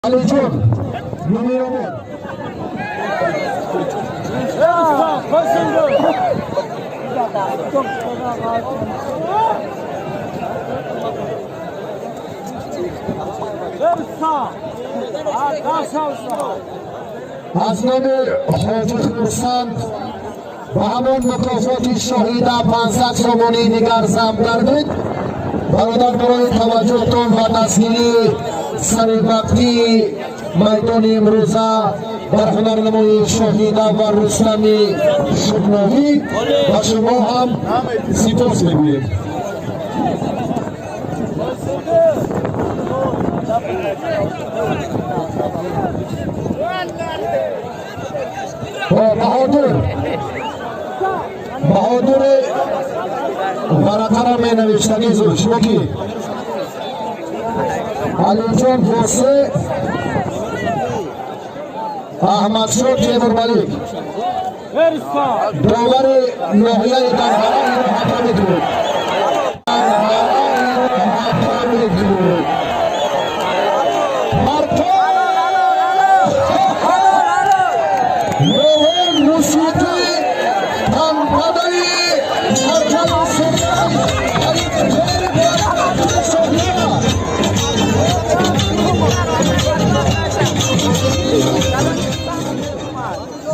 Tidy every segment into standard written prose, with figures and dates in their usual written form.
Alijon numeromu از نام حاجی خورسند و همون مکافات شهیده 500 سومانی دیگر ضم کردید. برادر برای توجهتون و تسهیلی سر وقتی میدان امروزه بر هنرنمای شهیده و رستمی شبناوی و شما هم سپاس میگوییم. بهادر ورقه را می نوشتگی زوشمکی علیجان فوسه احمد شد تیمور ملیک داور ناحیه دنبالا رو حتی میدونید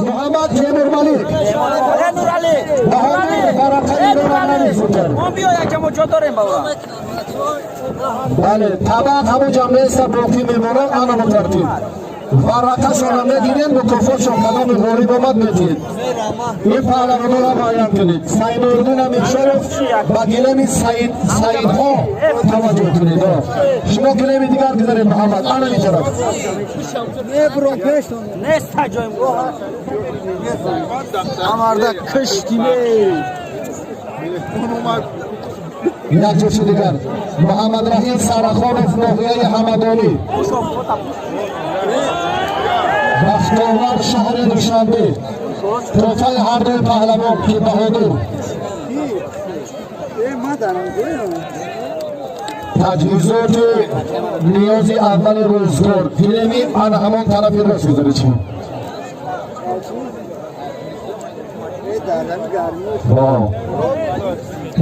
محمد تیمور ملیک بله طبق همون جمعه سباقی میمونم آنها مترتیب ورقه شما میگیرین مکافات شما کلام غریب آمد میدید. این پهلوانان را بیان کنید. سعید اردون هم شرف و گلم سعید ها توجه کنید. شما گلم دیگر گذارید محمد آنها می طرف نیست جایم امارده کشتی یک جوشی دیگر محمد رحیم سرخانف ناحیه حمدانی بختاور شهر دوشنبه توفای هر دوی پهلوان که بهادر تجهیزات نیازی اول روزگار فیلمی آن همان طرفی راست گذارید شما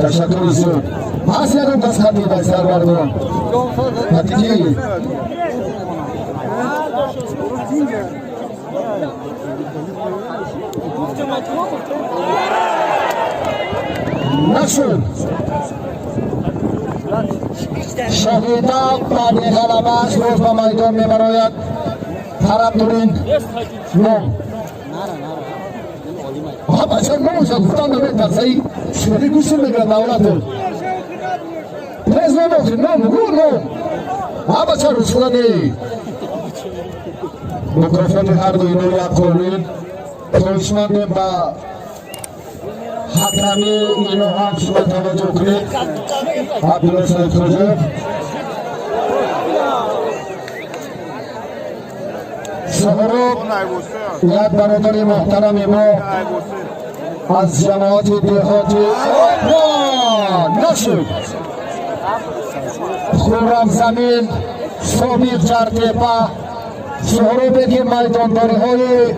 تشکر زود پس یکم دست خطی بای سربردان نتیجه نشد شهیده بعد غلبه‌اش روز به میدان میبراید طرفدارین نام بچه نموشد گفتم نمید ترسایی شوری گوشی میگرد نولده پریز نموشد نام گو نام بچه رسولانی مکافات هر دو اینو یک کنید توشمنده با حکمی اینو هم شما توجه کنید عبدالله سید خوجه شهراب یک برادر محترم ما از جماعت دهاتی نشد خورم زمین صابیق جرتپا شهراب که میدانداری های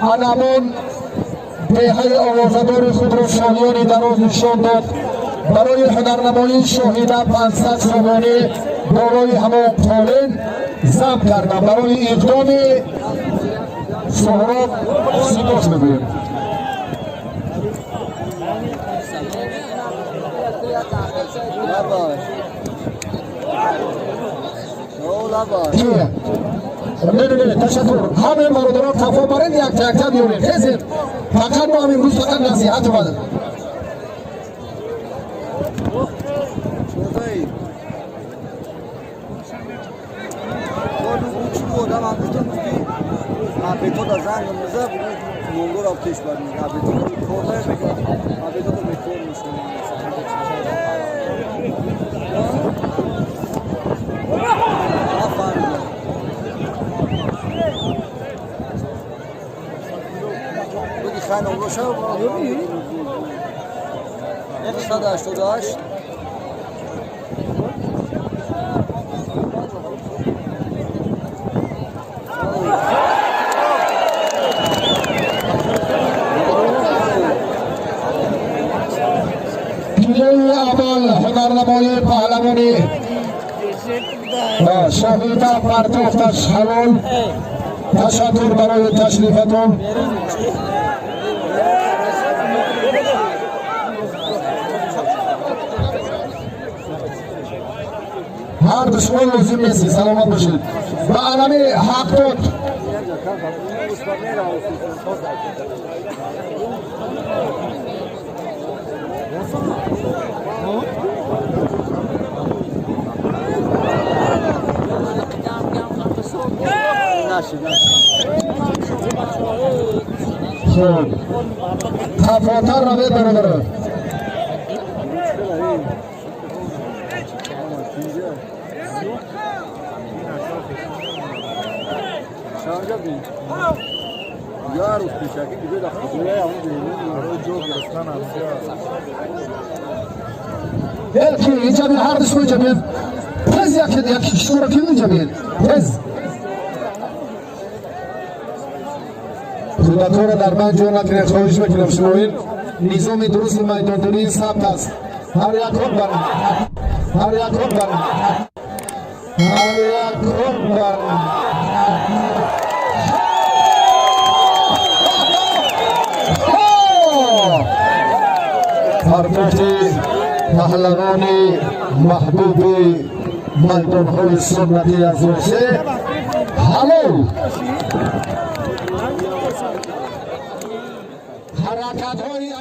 انمون دهه آوازدار خود را سالیانی دراز نشان داد برای هنرنمایی شهیده 500 سومانی دارای همه پالین ضبط کردم برای اقدام شهراب سپاس میگویم. نه تشکر همه برادران تفا برین یک تک بیارین خیزید فقط ما هم امروز فقط نصیحت اومده Apeto da zangımıza bugün Mongol ateş var. Apeto kornaya bekliyor. Apeto da bekliyormuş. Bugün sen uğraşa var. 188 یک پرتافتش حلال. تشکر برای تشریفتون. هر دشمن لازم نیستی، سلامت باشید. و علمی حق داد خوب تفاتر روید برادره یار روز پیشکی دیگه داخل دوله همون دیگه جو گرفتن یکی اینجا بین هر دشمن اینجا بین تز یکی کشتو را کنید اینجا بین تز کودتا را در من جور نکنید خواهش بکنم شمایین نظام درست میدانداری ثبت است هر یک خود برم هر یک خود برم هر یک خود برم پرتوت پهلوان محبوب میدان‌های سنتی از روسیه حلال حرکت‌های